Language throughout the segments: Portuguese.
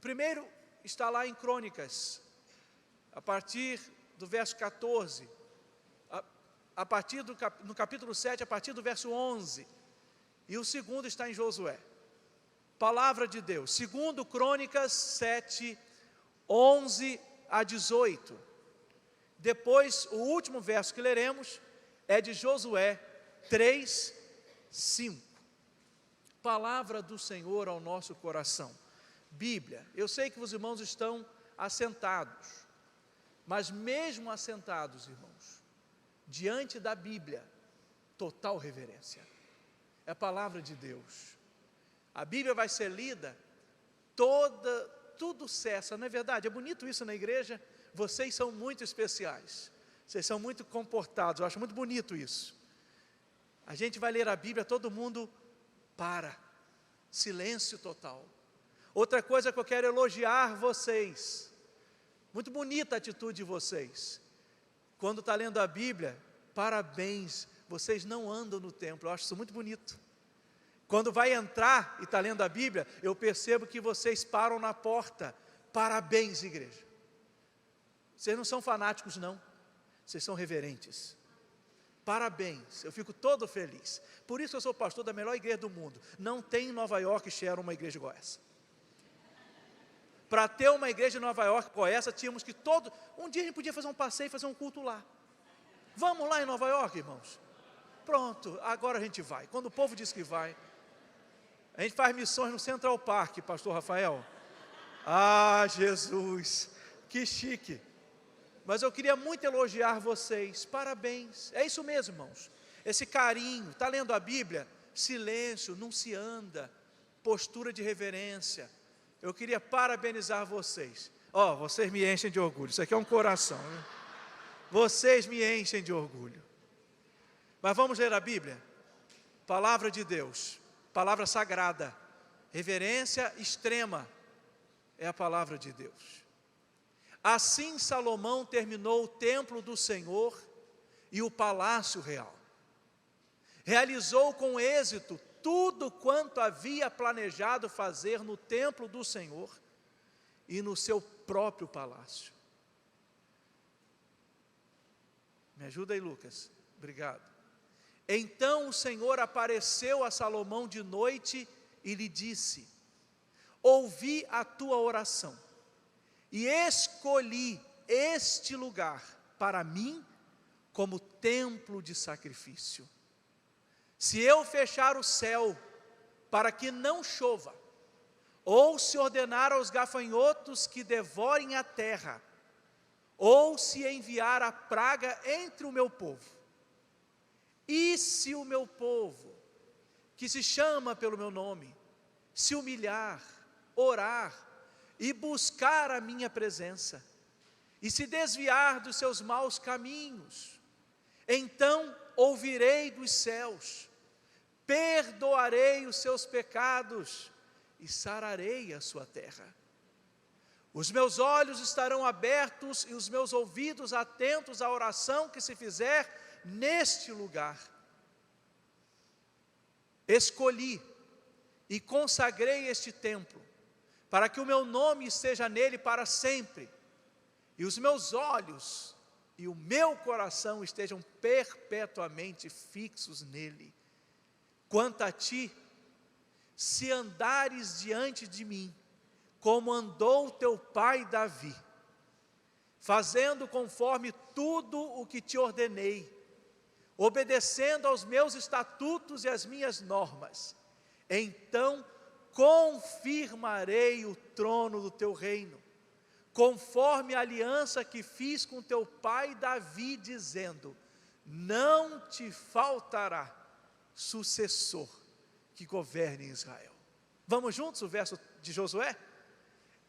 primeiro está lá em Crônicas, a partir do verso 14, no capítulo 7, a partir do verso 11, e o segundo está em Josué. Palavra de Deus, segundo Crônicas 7, 11 a 18. Depois, o último verso que leremos é de Josué 3, 5. Palavra do Senhor ao nosso coração. Bíblia. Eu sei que os irmãos estão assentados, mas mesmo assentados, irmãos, diante da Bíblia, total reverência. É a palavra de Deus. A Bíblia vai ser lida, tudo cessa, não é verdade? É bonito isso na igreja. Vocês são muito especiais, vocês são muito comportados, eu acho muito bonito isso. A gente vai ler a Bíblia, todo mundo para, silêncio total. Outra coisa que eu quero elogiar vocês, muito bonita a atitude de vocês. Quando está lendo a Bíblia, parabéns, vocês não andam no templo, eu acho isso muito bonito. Quando vai entrar e está lendo a Bíblia, eu percebo que vocês param na porta. Parabéns, igreja. Vocês não são fanáticos, não. Vocês são reverentes. Parabéns, eu fico todo feliz. Por isso eu sou pastor da melhor igreja do mundo. Não tem em Nova York, Sharon, uma igreja igual essa. Para ter uma igreja em Nova York igual essa, tínhamos que um dia a gente podia fazer um passeio e fazer um culto lá. Vamos lá em Nova York, irmãos? Pronto, agora a gente vai. Quando o povo diz que vai, a gente faz missões no Central Park, pastor Rafael. Ah, Jesus, que chique. Mas eu queria muito elogiar vocês, parabéns. É isso mesmo, irmãos. Esse carinho, está lendo a Bíblia? Silêncio, não se anda, postura de reverência. Eu queria parabenizar vocês. Vocês me enchem de orgulho, isso aqui é um coração, né? Vocês me enchem de orgulho. Mas vamos ler a Bíblia? Palavra de Deus, palavra sagrada, reverência extrema, é a palavra de Deus. Assim Salomão terminou o templo do Senhor e o palácio real. Realizou com êxito tudo quanto havia planejado fazer no templo do Senhor e no seu próprio palácio. Me ajuda aí, Lucas. Obrigado. Então o Senhor apareceu a Salomão de noite e lhe disse: ouvi a tua oração e escolhi este lugar para mim como templo de sacrifício. Se eu fechar o céu para que não chova, ou se ordenar aos gafanhotos que devorem a terra, ou se enviar a praga entre o meu povo, e se o meu povo, que se chama pelo meu nome, se humilhar, orar e buscar a minha presença, e se desviar dos seus maus caminhos, então ouvirei dos céus, perdoarei os seus pecados e sararei a sua terra. Os meus olhos estarão abertos e os meus ouvidos atentos à oração que se fizer neste lugar. Escolhi e consagrei este templo, para que o meu nome esteja nele para sempre, e os meus olhos e o meu coração estejam perpetuamente fixos nele. Quanto a ti, se andares diante de mim, como andou teu pai Davi, fazendo conforme tudo o que te ordenei, obedecendo aos meus estatutos e às minhas normas, então confirmarei o trono do teu reino, conforme a aliança que fiz com teu pai Davi, dizendo: não te faltará sucessor que governe Israel. Vamos juntos o verso de Josué?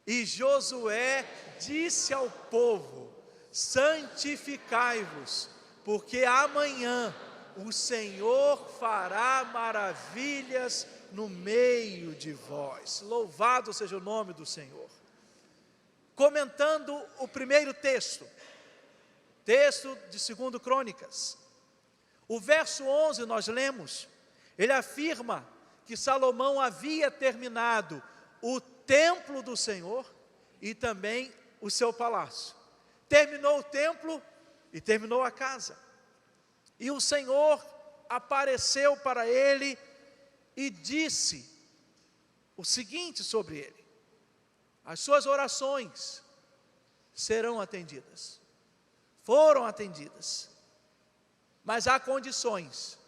E Josué disse ao povo: santificai-vos, porque amanhã o Senhor fará maravilhas no meio de vós. Louvado seja o nome do Senhor. Comentando o primeiro texto de 2 Crônicas, o verso 11 nós lemos, ele afirma que Salomão havia terminado o templo do Senhor e também o seu palácio. Terminou o templo e terminou a casa. E o Senhor apareceu para ele e disse o seguinte sobre ele: as suas orações serão atendidas. Foram atendidas. Mas há condições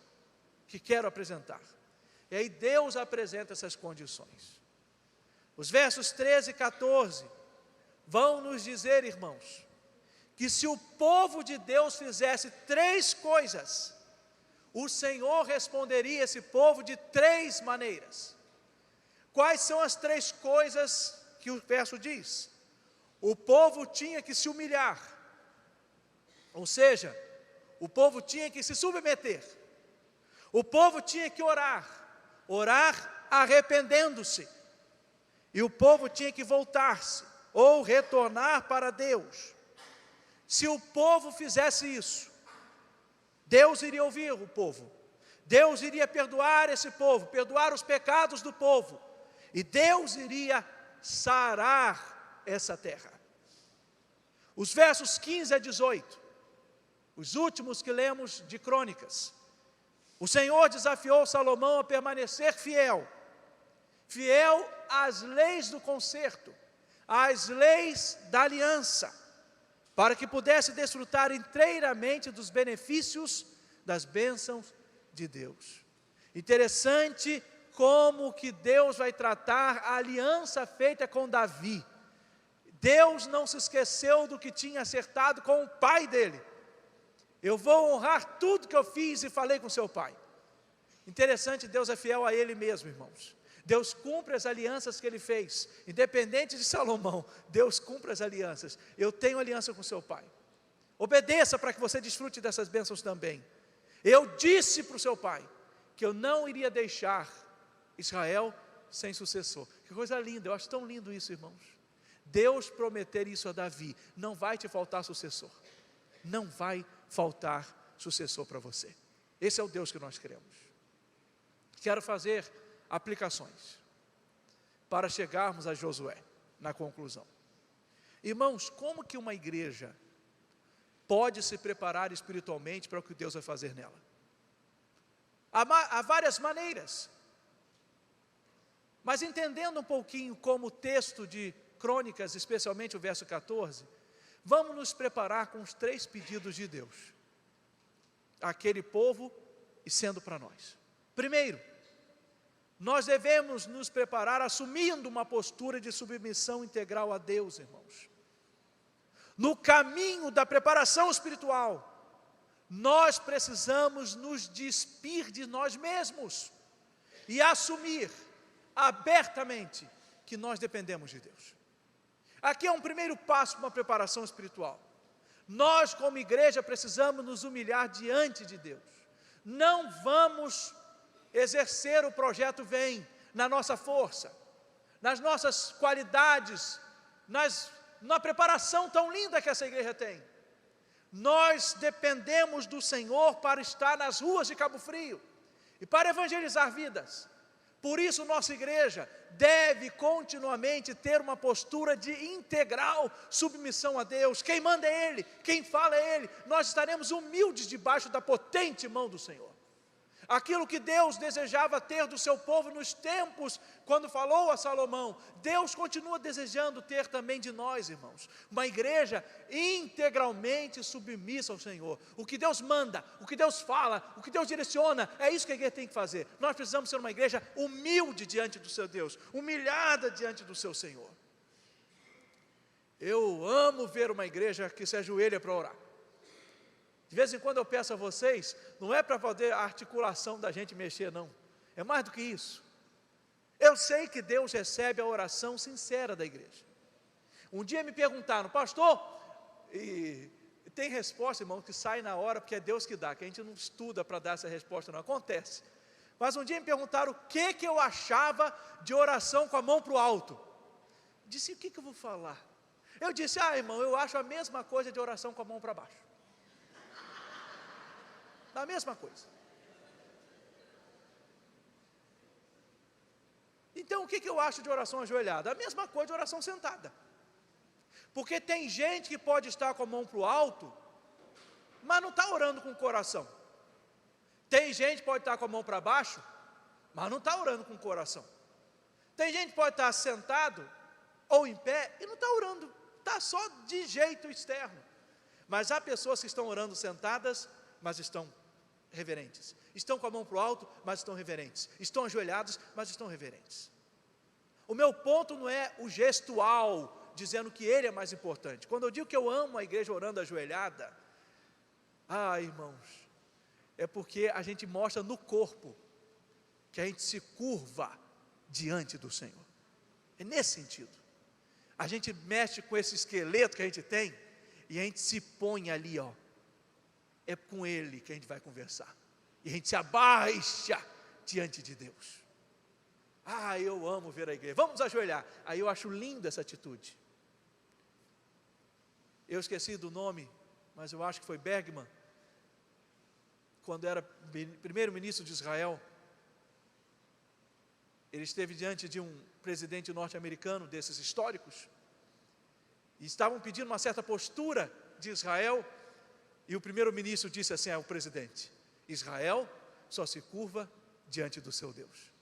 que quero apresentar. E aí Deus apresenta essas condições. Os versos 13 e 14 vão nos dizer, irmãos, que se o povo de Deus fizesse 3 coisas, o Senhor responderia a esse povo de 3 maneiras. Quais são as 3 coisas que o verso diz? O povo tinha que se humilhar, ou seja, o povo tinha que se submeter, o povo tinha que orar arrependendo-se, e o povo tinha que voltar-se, ou retornar para Deus. Se o povo fizesse isso, Deus iria ouvir o povo, Deus iria perdoar esse povo, perdoar os pecados do povo, e Deus iria sarar essa terra. Os versos 15 a 18, os últimos que lemos de Crônicas, o Senhor desafiou Salomão a permanecer fiel às leis do concerto, às leis da aliança, para que pudesse desfrutar inteiramente dos benefícios das bênçãos de Deus. Interessante como que Deus vai tratar a aliança feita com Davi. Deus não se esqueceu do que tinha acertado com o pai dele. Eu vou honrar tudo que eu fiz e falei com seu pai. Interessante, Deus é fiel a ele mesmo, irmãos. Deus cumpre as alianças que ele fez, independente de Salomão, Deus cumpre as alianças. Eu tenho aliança com seu pai. Obedeça para que você desfrute dessas bênçãos também. Eu disse para o seu pai que eu não iria deixar Israel sem sucessor. Que coisa linda, eu acho tão lindo isso, irmãos. Deus prometer isso a Davi: não vai te faltar sucessor, não vai faltar sucessor para você. Esse é o Deus que nós cremos. Quero fazer aplicações para chegarmos a Josué na conclusão. Irmãos, como que uma igreja pode se preparar espiritualmente para o que Deus vai fazer nela? Há várias maneiras, mas entendendo um pouquinho como o texto de Crônicas, especialmente o verso 14, vamos nos preparar com os 3 pedidos de Deus àquele povo e sendo para nós. Primeiro, nós devemos nos preparar assumindo uma postura de submissão integral a Deus, irmãos. No caminho da preparação espiritual, nós precisamos nos despir de nós mesmos e assumir abertamente que nós dependemos de Deus. Aqui é um primeiro passo para uma preparação espiritual. Nós, como igreja, precisamos nos humilhar diante de Deus. Não vamos exercer o projeto Vem na nossa força, nas nossas qualidades, na preparação tão linda que essa igreja tem. Nós dependemos do Senhor para estar nas ruas de Cabo Frio e para evangelizar vidas. Por isso nossa igreja deve continuamente ter uma postura de integral submissão a Deus. Quem manda é Ele, quem fala é Ele. Nós estaremos humildes debaixo da potente mão do Senhor. Aquilo que Deus desejava ter do seu povo nos tempos, quando falou a Salomão, Deus continua desejando ter também de nós, irmãos. Uma igreja integralmente submissa ao Senhor. O que Deus manda, o que Deus fala, o que Deus direciona, é isso que a igreja tem que fazer. Nós precisamos ser uma igreja humilde diante do seu Deus, humilhada diante do seu Senhor. Eu amo ver uma igreja que se ajoelha para orar. De vez em quando eu peço a vocês, não é para poder a articulação da gente mexer, não. É mais do que isso. Eu sei que Deus recebe a oração sincera da igreja. Um dia me perguntaram, pastor, e tem resposta, irmão, que sai na hora, porque é Deus que dá, que a gente não estuda para dar essa resposta, não acontece. Mas um dia me perguntaram o que eu achava de oração com a mão para o alto. Disse, o que eu vou falar? Eu disse, irmão, eu acho a mesma coisa de oração com a mão para baixo. Da mesma coisa. Então Então, o que eu acho de oração ajoelhada? A mesma coisa de oração sentada. Porque tem gente que pode estar com a mão para o alto, mas não está orando com o coração. Tem gente que pode estar com a mão para baixo, mas não está orando com o coração. Tem gente que pode estar sentado ou em pé e não está orando, está só de jeito externo. Mas há pessoas que estão orando sentadas, mas estão reverentes. Estão com a mão para o alto, mas estão reverentes. Estão ajoelhados, mas estão reverentes. O meu ponto não é o gestual, dizendo que ele é mais importante. Quando eu digo que eu amo a igreja orando ajoelhada, irmãos, é porque a gente mostra no corpo que a gente se curva diante do Senhor. É nesse sentido. A gente mexe com esse esqueleto que a gente tem e a gente se põe ali, é com Ele que a gente vai conversar. E a gente se abaixa diante de Deus. Eu amo ver a igreja. Vamos ajoelhar. Aí eu acho linda essa atitude. Eu esqueci do nome, mas eu acho que foi Bergman, quando era primeiro-ministro de Israel. Ele esteve diante de um presidente norte-americano, desses históricos, e estavam pedindo uma certa postura de Israel, e o primeiro-ministro disse assim ao presidente: Israel só se curva diante do seu Deus.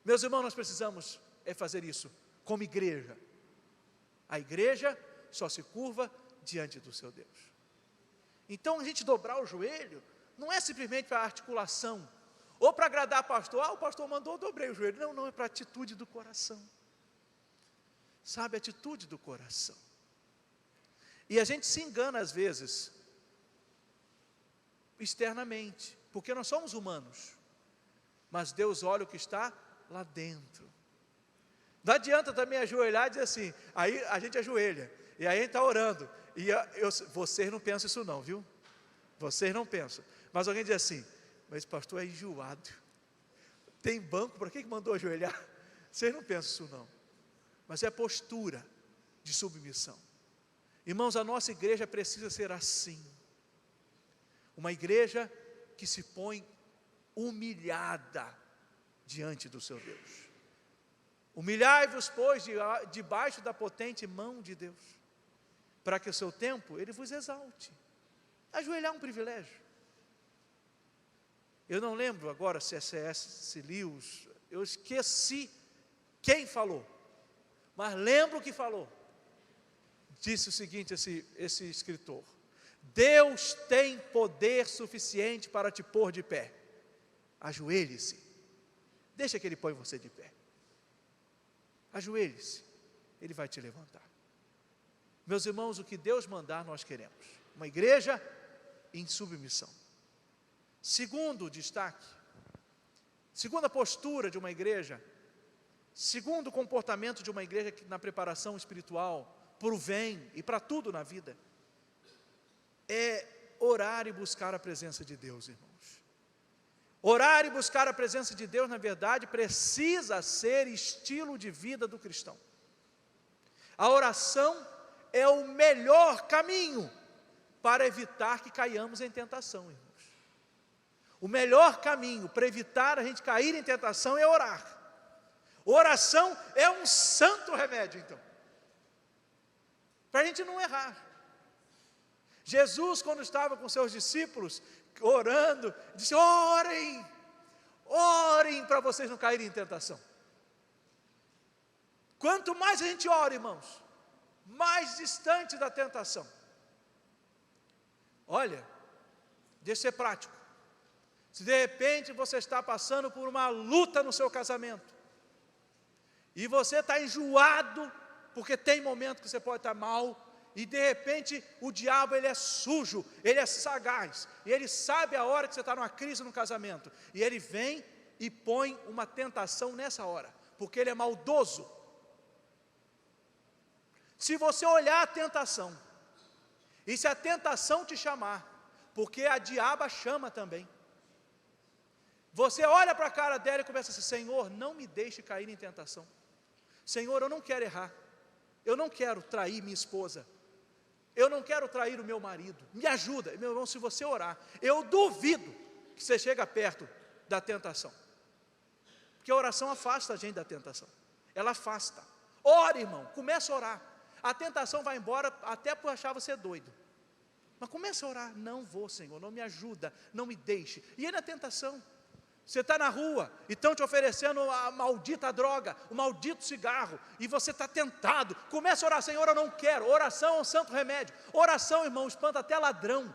Meus irmãos, nós precisamos fazer isso como igreja. A igreja só se curva diante do seu Deus. Então, a gente dobrar o joelho não é simplesmente para articulação, ou para agradar o pastor. O pastor mandou, eu dobrei o joelho. Não, é para a atitude do coração. Sabe, a atitude do coração. E a gente se engana às vezes, externamente, porque nós somos humanos, mas Deus olha o que está lá dentro. Não adianta também ajoelhar e dizer assim, aí a gente ajoelha, e aí a gente está orando, e vocês não pensam isso não, viu? Vocês não pensam, mas alguém diz assim, mas pastor é enjoado, tem banco, para que mandou ajoelhar? Vocês não pensam isso não, mas é postura de submissão. Irmãos, a nossa igreja precisa ser assim, uma igreja que se põe humilhada diante do seu Deus. Humilhai-vos, pois, debaixo da potente mão de Deus, para que o seu tempo Ele vos exalte. Ajoelhar é um privilégio. Eu não lembro agora se é C.S. Lewis, eu esqueci quem falou, mas lembro que falou. Disse o seguinte, esse escritor: Deus tem poder suficiente para te pôr de pé. Ajoelhe-se, deixa que Ele põe você de pé. Ajoelhe-se, Ele vai te levantar. Meus irmãos, o que Deus mandar nós queremos, uma igreja em submissão. Segundo destaque, segunda postura de uma igreja, segundo comportamento de uma igreja que na preparação espiritual, para o bem e para tudo na vida, é orar e buscar a presença de Deus, irmãos. Orar e buscar a presença de Deus, na verdade, precisa ser estilo de vida do cristão. A oração é o melhor caminho para evitar que caiamos em tentação, irmãos. O melhor caminho para evitar a gente cair em tentação é orar. Oração é um santo remédio, então, para a gente não errar. Jesus, quando estava com seus discípulos, orando, disse: orem para vocês não caírem em tentação. Quanto mais a gente ora, irmãos, mais distante da tentação. Olha, deixa eu ser prático. Se de repente você está passando por uma luta no seu casamento, e você está enjoado, porque tem momento que você pode estar mal, e de repente o diabo ele é sujo, ele é sagaz, e ele sabe a hora que você está numa crise no casamento, e ele vem e põe uma tentação nessa hora, porque ele é maldoso. Se você olhar a tentação, e se a tentação te chamar, porque a diaba chama também, você olha para a cara dela e começa assim: Senhor, não me deixe cair em tentação. Senhor, eu não quero errar, eu não quero trair minha esposa, eu não quero trair o meu marido, me ajuda. Meu irmão, se você orar, eu duvido que você chega perto da tentação, porque a oração afasta a gente da tentação, ela afasta. Ora, irmão, começa a orar, a tentação vai embora até por achar você doido, mas começa a orar, não vou, Senhor, não me ajuda, não me deixe. E aí na tentação, você está na rua e estão te oferecendo a maldita droga, o maldito cigarro, e você está tentado, começa a orar, Senhor, eu não quero. Oração é um santo remédio. Oração, irmão, espanta até ladrão,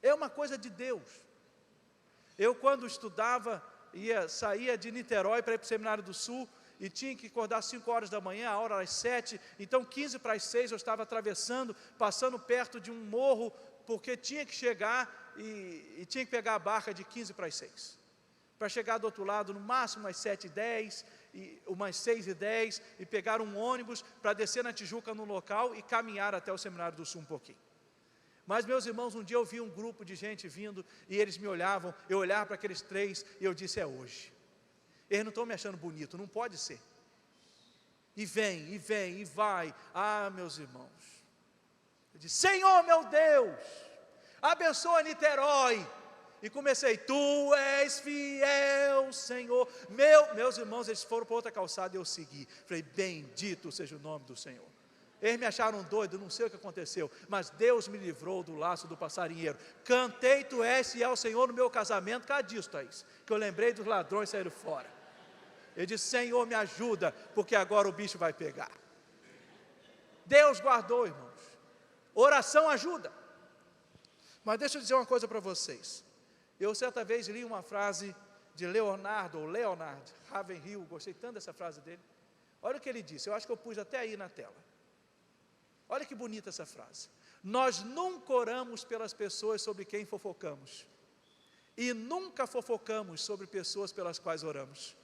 é uma coisa de Deus. Eu, quando estudava, saía de Niterói para ir para o Seminário do Sul, e tinha que acordar às 5 horas da manhã, a hora às 7, então 15 para as 6 eu estava atravessando, passando perto de um morro, porque tinha que chegar e tinha que pegar a barca de 15 para as 6, para chegar do outro lado no máximo às 7h10, umas 6h10, e pegar um ônibus para descer na Tijuca no local e caminhar até o Seminário do Sul um pouquinho. Mas, meus irmãos, um dia eu vi um grupo de gente vindo, e eles me olhavam, eu olhava para aqueles 3, e eu disse, é hoje. Eles não estão me achando bonito, não pode ser. E vem, e vai. Ah, meus irmãos, eu disse, Senhor meu Deus, abençoa Niterói. E comecei, Tu és fiel, Senhor. Meus irmãos, eles foram para outra calçada e eu segui. Falei, bendito seja o nome do Senhor. Eles me acharam doido, não sei o que aconteceu, mas Deus me livrou do laço do passarinheiro. Cantei, Tu és fiel, Senhor, no meu casamento. Cadê disso, Thaís? Que eu lembrei dos ladrões saíram fora. Eu disse, Senhor, me ajuda, porque agora o bicho vai pegar. Deus guardou, irmãos. Oração ajuda. Mas deixa eu dizer uma coisa para vocês. Eu certa vez li uma frase de Leonard Ravenhill, gostei tanto dessa frase dele. Olha o que ele disse, eu acho que eu pus até aí na tela. Olha que bonita essa frase. Nós nunca oramos pelas pessoas sobre quem fofocamos, e nunca fofocamos sobre pessoas pelas quais oramos.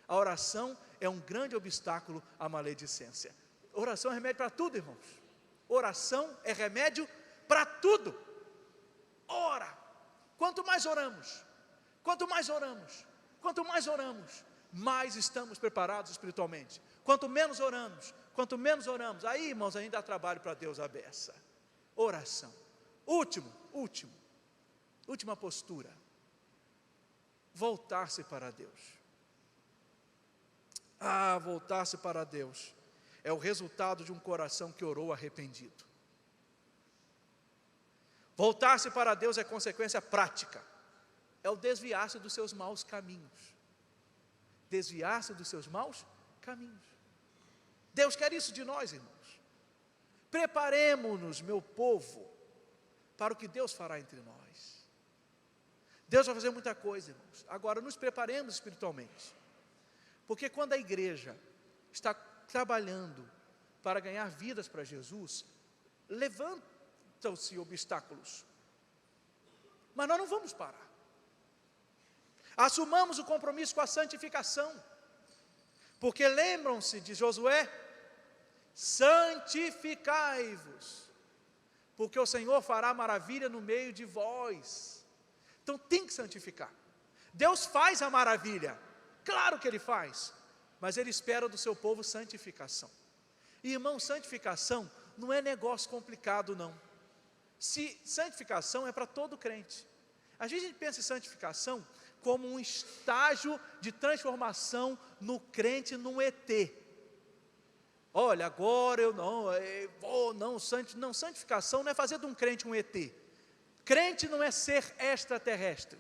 A oração é um grande obstáculo à maledicência. Oração é remédio para tudo, irmãos. Oração é remédio para tudo. Ora, quanto mais oramos, mais estamos preparados espiritualmente. Quanto menos oramos, aí, irmãos, ainda há trabalho para Deus à beça. Oração. Última postura. Voltar-se para Deus. Voltar-se para Deus é o resultado de um coração que orou arrependido. Voltar-se para Deus é consequência prática, é o desviar-se dos seus maus caminhos. Desviar-se dos seus maus caminhos. Deus quer isso de nós, irmãos. Preparemo-nos, meu povo, para o que Deus fará entre nós. Deus vai fazer muita coisa, irmãos. Agora nos preparemos espiritualmente. Porque quando a igreja está trabalhando para ganhar vidas para Jesus, levantam-se obstáculos, mas nós não vamos parar. Assumamos o compromisso com a santificação, porque lembram-se de Josué, santificai-vos, porque o Senhor fará maravilha no meio de vós. Então tem que santificar. Deus faz a maravilha, claro que Ele faz, mas Ele espera do seu povo santificação. E, irmão, santificação não é negócio complicado, não. Santificação é para todo crente. Às vezes a gente pensa em santificação como um estágio de transformação no crente, num ET. Olha, agora eu não, santificação não é fazer de um crente um ET. Crente não é ser extraterrestre.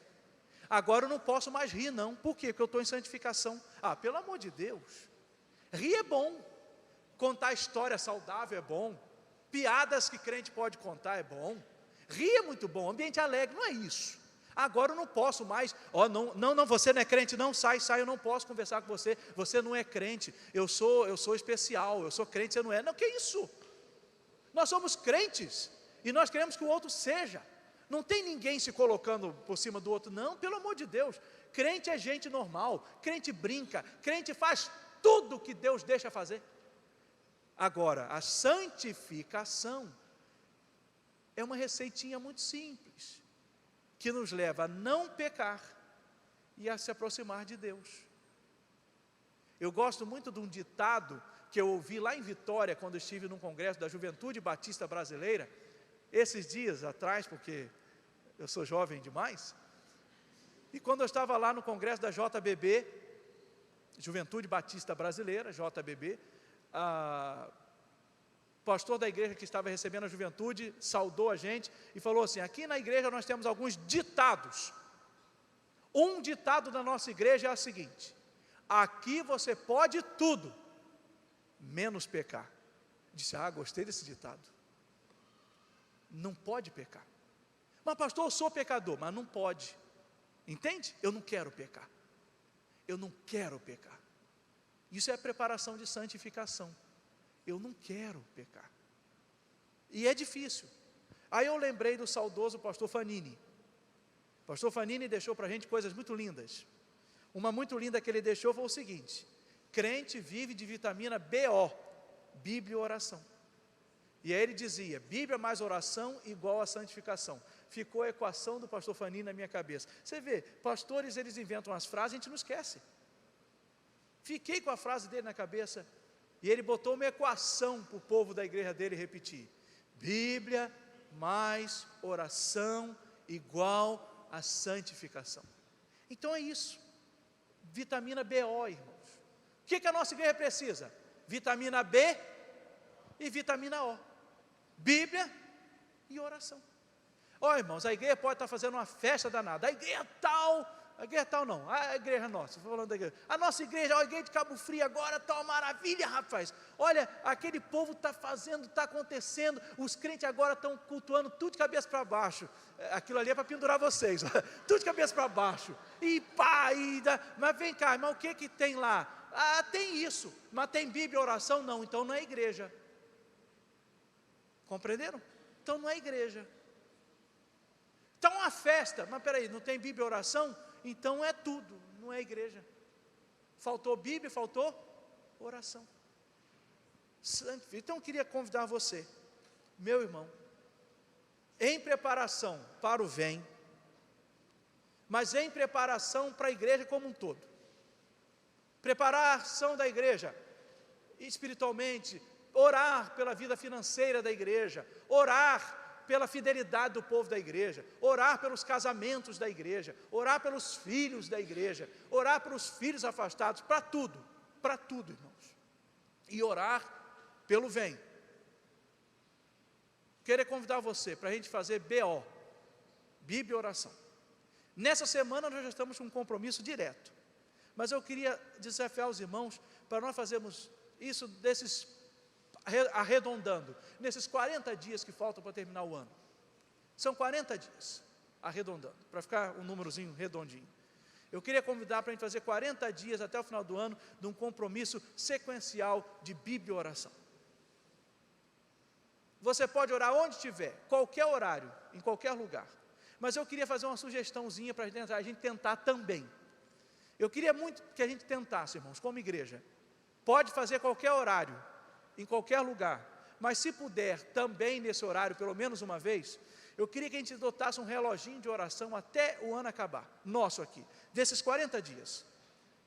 Agora eu não posso mais rir, não. Por quê? Porque eu estou em santificação. Pelo amor de Deus. Rir é bom. Contar história saudável é bom. Piadas que crente pode contar é bom. Rir é muito bom. Ambiente alegre, não é isso. Agora eu não posso mais. Não, você não é crente, não, sai, eu não posso conversar com você. Você não é crente. Eu sou especial, eu sou crente, você não é. Não, que isso? Nós somos crentes e nós queremos que o outro seja. Não tem ninguém se colocando por cima do outro, não, pelo amor de Deus. Crente é gente normal, crente brinca, crente faz tudo que Deus deixa fazer. Agora, a santificação é uma receitinha muito simples, que nos leva a não pecar e a se aproximar de Deus. Eu gosto muito de um ditado que eu ouvi lá em Vitória, quando estive num congresso da Juventude Batista Brasileira, esses dias atrás, porque eu sou jovem demais, E quando eu estava lá no congresso da JBB, Juventude Batista Brasileira, JBB, o pastor da igreja que estava recebendo a juventude saudou a gente e falou assim: aqui na igreja nós temos alguns ditados. Um ditado da nossa igreja é o seguinte: aqui você pode tudo, menos pecar. Disse: gostei desse ditado. Não pode pecar. Mas pastor, eu sou pecador. Mas não pode. Entende? Eu não quero pecar. Eu não quero pecar. Isso é preparação de santificação. Eu não quero pecar. E é difícil. Aí eu lembrei do saudoso pastor Fanini. O pastor Fanini deixou para a gente coisas muito lindas. Uma muito linda que ele deixou foi o seguinte: crente vive de vitamina BO, Bíblia e oração. E aí ele dizia: Bíblia mais oração igual a santificação. Ficou a equação do pastor Fanini na minha cabeça. Você vê, pastores eles inventam as frases, a gente não esquece. Fiquei com a frase dele na cabeça, e ele botou uma equação para o povo da igreja dele repetir: Bíblia mais oração igual a santificação. Então é isso, vitamina BO, irmãos. O que a nossa igreja precisa? Vitamina B e vitamina O, Bíblia e oração. Irmãos, a igreja pode estar fazendo uma festa danada, a igreja tal não, a igreja nossa, estou falando da igreja, a nossa igreja, a igreja de Cabo Frio agora está uma maravilha, rapaz. Olha, aquele povo está fazendo, está acontecendo, os crentes agora estão cultuando tudo de cabeça para baixo. Aquilo ali é para pendurar vocês, tudo de cabeça para baixo, mas vem cá, mas o que tem lá? Tem isso, mas tem Bíblia e oração? Não, então não é igreja. Compreenderam? Então não é igreja. Então uma festa, mas peraí, não tem Bíblia e oração? Então é tudo, não é igreja. Faltou Bíblia, faltou oração. Então eu queria convidar você, meu irmão, em preparação para o vem, mas em preparação para a igreja como um todo. Preparação da igreja espiritualmente, orar pela vida financeira da igreja, orar pela fidelidade do povo da igreja, orar pelos casamentos da igreja, orar pelos filhos da igreja, orar pelos filhos afastados, para tudo, irmãos. E orar pelo vem. Queria convidar você para a gente fazer BO, Bíblia e oração. Nessa semana nós já estamos com um compromisso direto, mas eu queria desafiar os irmãos para nós fazermos isso arredondando, nesses 40 dias que faltam para terminar o ano. São 40 dias, arredondando, para ficar um númerozinho redondinho. Eu queria convidar para a gente fazer 40 dias até o final do ano, de um compromisso sequencial de Bíblia e oração. Você pode orar onde estiver, qualquer horário, em qualquer lugar. Mas eu queria fazer uma sugestãozinha para a gente tentar também. Eu queria muito que a gente tentasse, irmãos, como igreja. Pode fazer qualquer horário, em qualquer lugar, mas se puder também nesse horário, pelo menos uma vez, eu queria que a gente adotasse um reloginho de oração até o ano acabar, nosso aqui, desses 40 dias,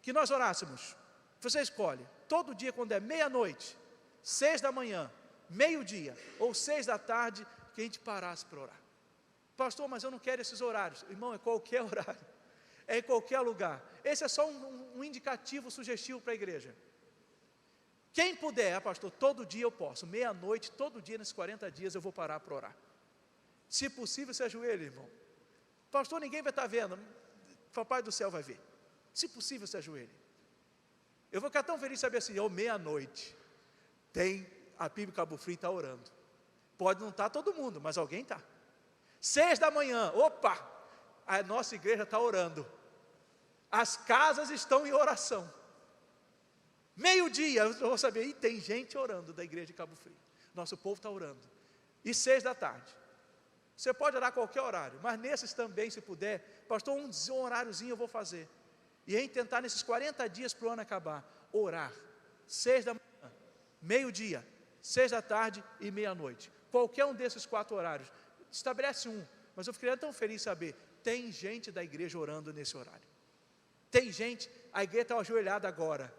que nós orássemos. Você escolhe, todo dia quando é meia-noite, 6 da manhã, meio-dia ou 6 da tarde, que a gente parasse para orar. Pastor, mas eu não quero esses horários. Irmão, é qualquer horário, é em qualquer lugar. Esse é só um indicativo sugestivo para a igreja. Quem puder, pastor, todo dia eu posso, meia-noite, todo dia nesses 40 dias eu vou parar para orar. Se possível, se ajoelhe, irmão. Pastor, ninguém vai estar vendo, o Papai do céu vai ver. Se possível, se ajoelhe. Eu vou ficar tão feliz de saber assim, meia-noite, tem a Bíblia Cabo Frio está orando. Pode não estar todo mundo, mas alguém está. 6 da manhã, opa, a nossa igreja está orando. As casas estão em oração. Meio-dia, eu vou saber, tem gente orando da igreja de Cabo Frio. Nosso povo está orando. E 6 da tarde. Você pode orar a qualquer horário, mas nesses também, se puder, pastor, um horáriozinho eu vou fazer. E a gente tentar nesses 40 dias para o ano acabar, orar. 6 da manhã, meio-dia, 6 da tarde e meia-noite. Qualquer um desses 4 horários. Estabelece um, mas eu ficaria tão feliz de saber, tem gente da igreja orando nesse horário. Tem gente, a igreja está ajoelhada agora.